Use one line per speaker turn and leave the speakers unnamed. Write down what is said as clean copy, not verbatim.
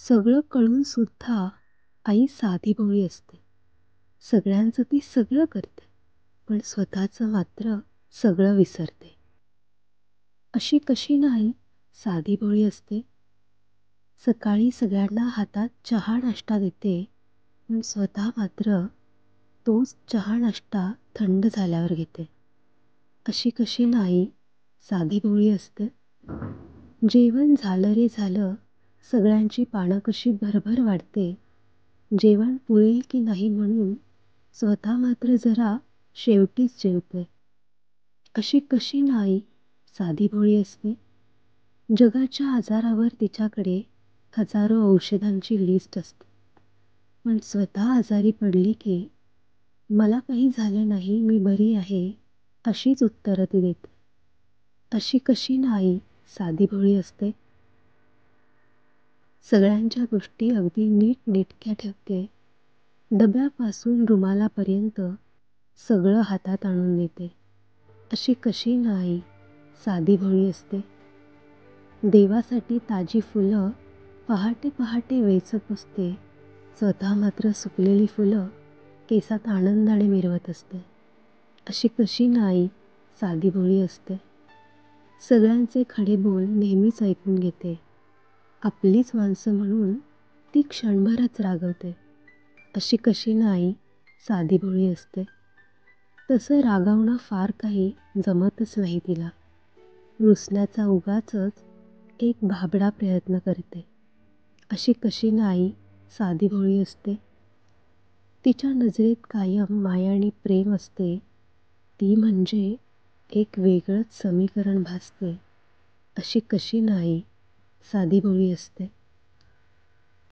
सगळं कळून सुद्धा आई साधीभोळी असते. सगळ्यांचं ती सगळं करते, पण स्वतःचं मात्र सगळं विसरते. अशी कशी नाही साधीभोळी असते? सकाळी सगळ्यांना हातात चहा नाश्ता देते, पण स्वतः मात्र तोच चहा नाश्ता थंड झाल्यावर घेते. अशी कशी नाही साधीभोळी असते? जेवण झालं रे झालं, सगळ्यांची पानं कशी भरभर वाढते. जेवण पुरेल की नाही म्हणून स्वतः मात्र जरा शेवटीच जेवते. अशी कशी नाही साधीभोळी असते? जगाच्या आजारावर तिच्याकडे हजारो औषधांची लिस्ट असते, पण स्वतः आजारी पडली की मला काही झालं नाही, मी बरी आहे, अशीच उत्तरं ती देते. अशी कशी नाही साधीभोळी असते? सगळ्यांच्या गोष्टी अगदी नीटनेटक्या ठेवते. डब्यापासून रुमालापर्यंत सगळं हातात आणून देते. अशी कशी नाही साधीभोळी असते? देवासाठी ताजी फुलं पहाटे पहाटे वेचत असते, स्वतः मात्र सुकलेली फुलं केसात आनंदाने मिरवत असते. अशी कशी नाही साधीभोळी असते? सगळ्यांचे खडे बोल नेहमीच ऐकून घेते, आपलीच माणसं म्हणून ती क्षणभरच रागवते. अशी कशी नाही साधीभोळी असते? तसं रागावणं फार काही जमतच नाही तिला. रुसण्याचा उगाचच एक भाबडा प्रयत्न करते. अशी कशी नाही साधीभोळी असते? तिच्या नजरेत कायम माया आणि प्रेम असते. ती म्हणजे एक वेगळंच समीकरण भासते. अशी कशी नाही साधीभोळी असते?